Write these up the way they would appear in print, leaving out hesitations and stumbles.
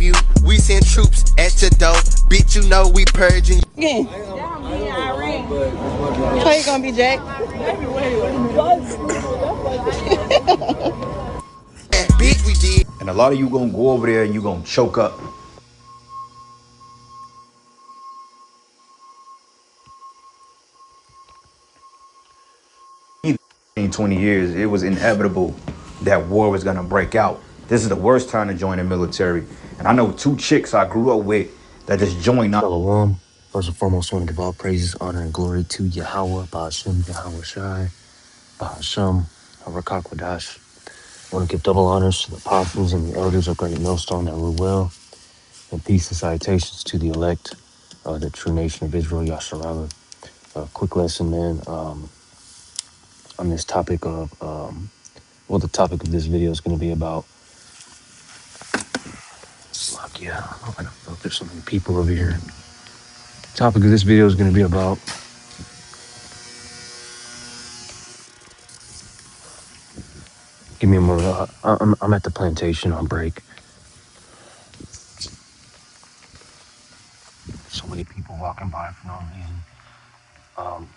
save you. We send troops at your door. Bitch, you know we purging. Again. How you gonna be Jack? Bitch, we did. And a lot of you gonna go over there and you gonna choke up. In 20 years, it was inevitable that war was gonna break out. This is the worst time to join the military. And I know two chicks I grew up with that just joined. Shalom. First and foremost, I want to give all praises, honor, and glory to Yahweh, Ba'ashem, Yahweh Shai, Ba'ashem, Harakwadash. I want to give double honors to the apostles and the elders of Great Millstone that rule well, and peace and salutations to the elect, the true nation of Israel, Yasharala. Quick lesson, man, on this topic of, the topic of this video is going to be about, yeah, I don't know if there's so many people over here. The topic of this video is going to be about give me a moment. I'm at the plantation on break. So many people walking by for no reason.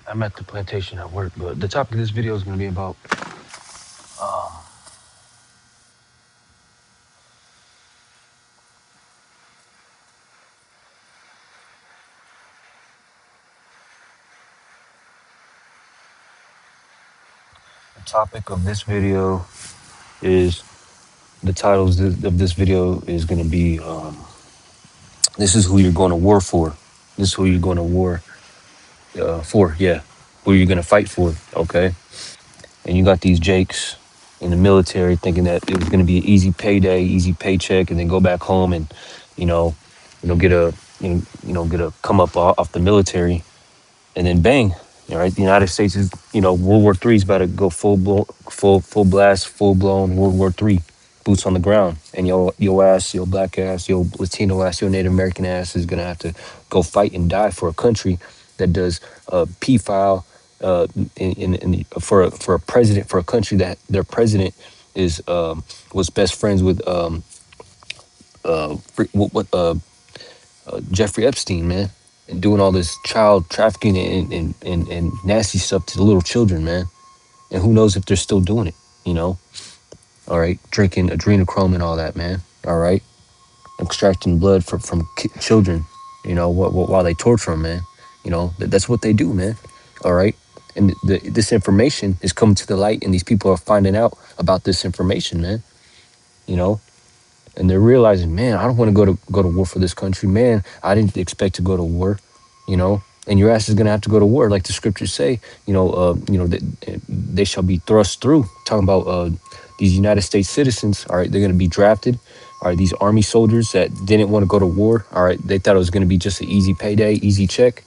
I'm at the plantation at work, but the topic of this video is going to be about the topic of this video is the titles of this video is going to be this is who you're going to war for. This is who you're going to war for. Yeah, who you're going to fight for. Okay, and you got these jakes in the military thinking that it was going to be an easy payday, easy paycheck, and then go back home and get a get a come up off the military, and then bang. All right, the United States is, World War III is about to go full blast, full blown World War III, boots on the ground, and your ass, your black ass, your Latino ass, your Native American ass is gonna have to go fight and die for a country that does p-file for a president, for a country that their president is was best friends with Jeffrey Epstein, man, and doing all this child trafficking and nasty stuff to the little children, man. And who knows if they're still doing it, All right, drinking adrenochrome and all that, man. All right, extracting blood from children, while they torture them, man. That's what they do, man. All right, and this information is coming to the light, and these people are finding out about this information, man. And they're realizing, man, I don't want to go to war for this country, man. I didn't expect to go to war, And your ass is gonna have to go to war, like the scriptures say. They shall be thrust through. Talking about these United States citizens. All right, they're gonna be drafted. All right, these army soldiers that didn't want to go to war. All right, they thought it was gonna be just an easy payday, easy check.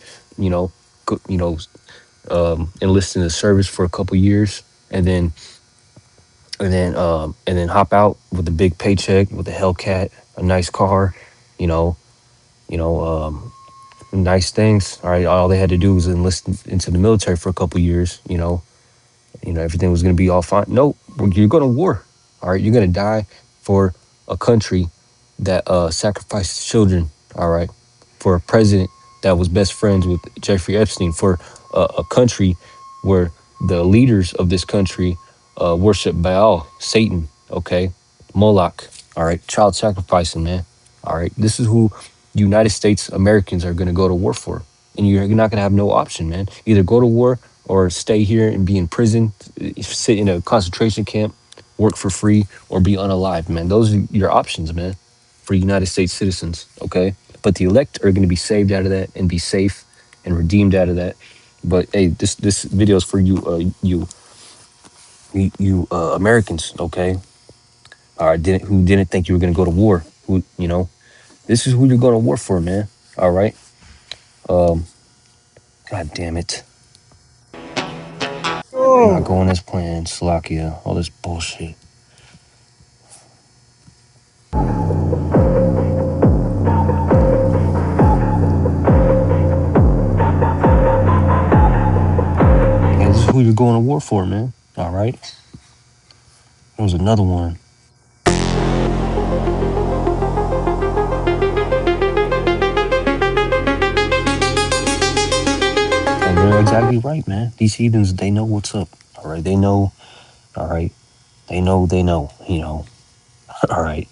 Enlist in the service for a couple years, and then hop out with a big paycheck, with a Hellcat, a nice car, you know, nice things. All right, all they had to do was enlist into the military for a couple years. Everything was gonna be all fine. No, you're going to war. All right, you're gonna die for a country that sacrificed children. All right, for a president that was best friends with Jeffrey Epstein, for a country where the leaders of this country worship Baal, Satan, okay, Moloch. All right, child sacrificing, man. All right, this is who United States Americans are going to go to war for, and you're not going to have no option, man. Either go to war or stay here and be in prison, sit in a concentration camp, work for free, or be unalive, man. Those are your options, man, for United States citizens, okay? But the elect are going to be saved out of that and be safe and redeemed out of that. But hey, this video is for you, Americans, okay? All right, who didn't think you were going to go to war? This is who you're going to war for, man. All right. God damn it. Not going as planned, Slovakia, all this bullshit. Yeah, this is who you're going to war for, man. All right. There was another one. exactly right, man. These heathens, they know what's up. All right, they know. All right, they know. You know. All right,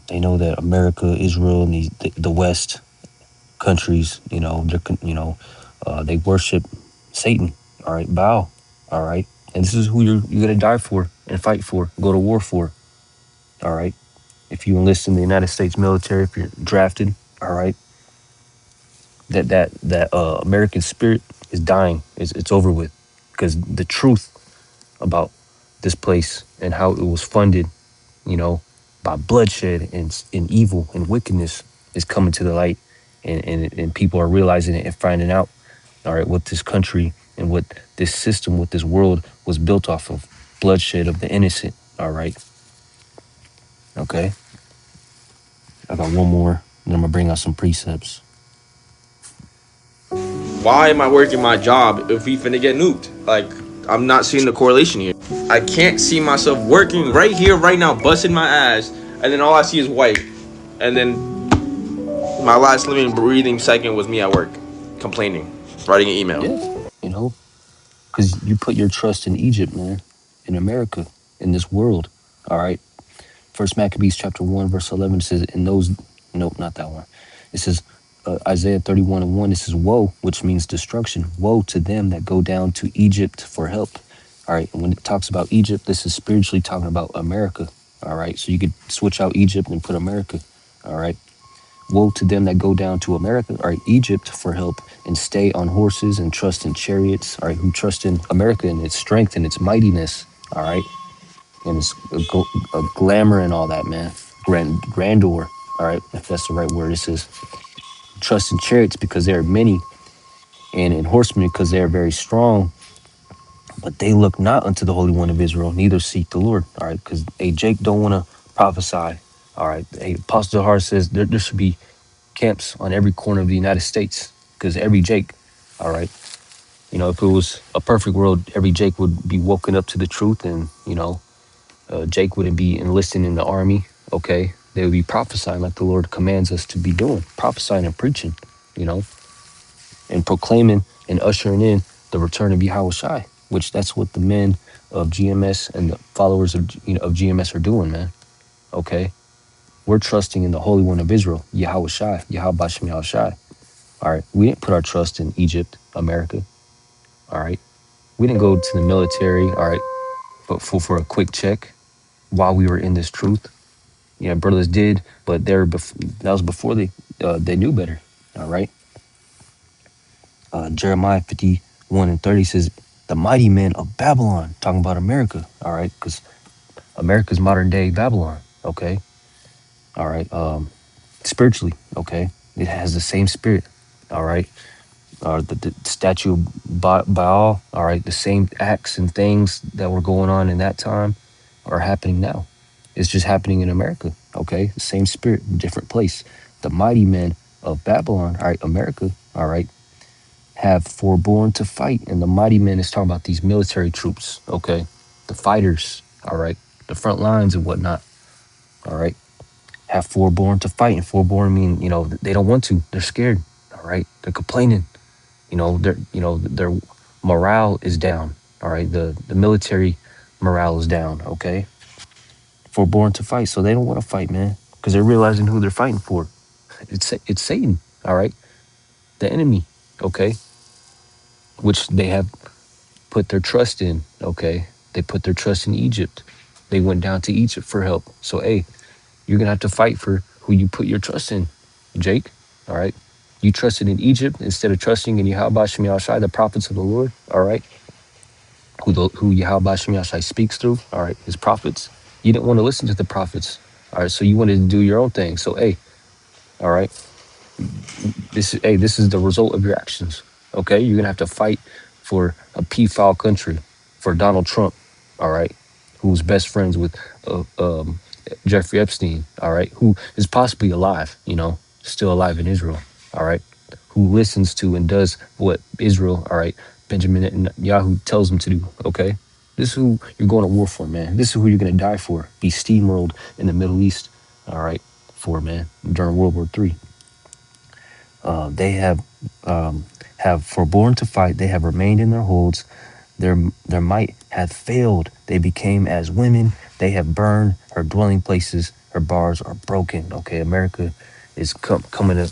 they know that America, Israel, and the West countries, you know, they worship Satan. All right, Baal. All right, and this is who you're gonna die for and fight for, go to war for. All right, if you enlist in the United States military, if you're drafted, all right, that American spirit is dying. It's over with, because the truth about this place and how it was funded, you know, by bloodshed and evil and wickedness is coming to the light, and people are realizing it and finding out, all right, what this country and what this system, what this world was built off of: bloodshed of the innocent. All right, okay. I got one more, and I'm gonna bring out some precepts. Why am I working my job if we finna get nuked? Like, I'm not seeing the correlation here. I can't see myself working right here, right now, busting my ass, and then all I see is white. And then my last living, breathing second was me at work, complaining, writing an email. Yeah, you know, because you put your trust in Egypt, man, in America, in this world. All right. First Maccabees chapter 1, verse 11 says, in those, nope, not that one. It says, Isaiah 31:1, it says, woe, which means destruction. Woe to them that go down to Egypt for help. All right. And when it talks about Egypt, this is spiritually talking about America. All right. So you could switch out Egypt and put America. All right. Woe to them that go down to America, all right, Egypt for help, and stay on horses and trust in chariots, all right, who trust in America and its strength and its mightiness, all right, and its a glamour and all that, man, grandeur, all right, if that's the right word. It says trust in chariots because they are many, and in horsemen because they are very strong, but they look not unto the Holy One of Israel, neither seek the Lord, all right, because Jake don't want to prophesy, all right. Apostle Zahar says there should be camps on every corner of the United States, because every Jake, all right, you know, if it was a perfect world, every Jake would be woken up to the truth, and you know, Jake wouldn't be enlisting in the army. Okay, they would be prophesying like the Lord commands us to be doing, prophesying and preaching, you know, and proclaiming and ushering in the return of Yahweh Shai, which that's what the men of GMS and the followers of of GMS are doing, man. Okay, we're trusting in the Holy One of Israel, Yahweh Shai, Yahweh Bashem Yahweh Shai. All right. We didn't put our trust in Egypt, America. All right. We didn't go to the military. All right. But for a quick check while we were in this truth. Yeah, brothers did, but that was before they knew better. All right. Jeremiah 51:30 says, the mighty men of Babylon, talking about America. All right. Because America's modern day Babylon. Okay. All right. Spiritually. Okay. It has the same spirit. All right. The statue of Baal, all right, the same acts and things that were going on in that time are happening now. It's just happening in America, okay? The same spirit, different place. The mighty men of Babylon, all right, America, all right, have forborne to fight. And the mighty men is talking about these military troops, okay? The fighters, all right, the front lines and whatnot, all right, have forborne to fight. And forborne mean, you know, they don't want to. They're scared, all right? They're complaining. Their morale is down. All right, the military morale is down. Okay, forborn to fight, so they don't want to fight, man, because they're realizing who they're fighting for. It's Satan. All right, the enemy. Okay, which they have put their trust in. Okay, they put their trust in Egypt. They went down to Egypt for help. So hey, you're gonna have to fight for who you put your trust in, Jake. All right. You trusted in Egypt instead of trusting in Yahweh Shem Yahshai, the prophets of the Lord. All right. Who Yahweh Shem Yahshai speaks through. All right. His prophets. You didn't want to listen to the prophets. All right. So you wanted to do your own thing. So, hey, all right. This is the result of your actions. Okay. You're going to have to fight for a pedophile country, for Donald Trump. All right. Who's best friends with Jeffrey Epstein. All right. Who is possibly alive, still alive in Israel. All right. Who listens to and does what Israel, all right, Benjamin Netanyahu tells them to do. Okay. This is who you're going to war for, man. This is who you're going to die for. Be steamrolled in the Middle East. All right. For, man, during World War III. They have forborne to fight. They have remained in their holds. Their might hath failed. They became as women. They have burned her dwelling places. Her bars are broken. Okay, America is coming to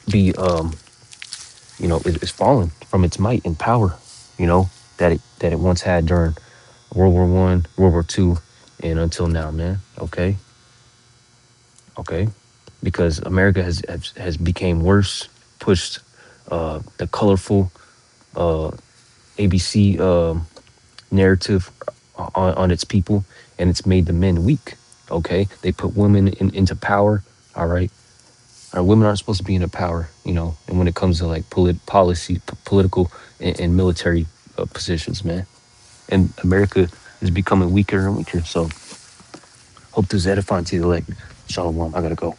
be, is falling from its might and power. That it once had during World War One, World War Two, and until now, man. Okay, because America has became worse, pushed the colorful ABC narrative on its people, and it's made the men weak. Okay, they put women into power. All right, our women aren't supposed to be into power, and when it comes to like political and military positions, man. And America is becoming weaker and weaker. So hope this is edifying to you. Like, Shalom, I gotta go.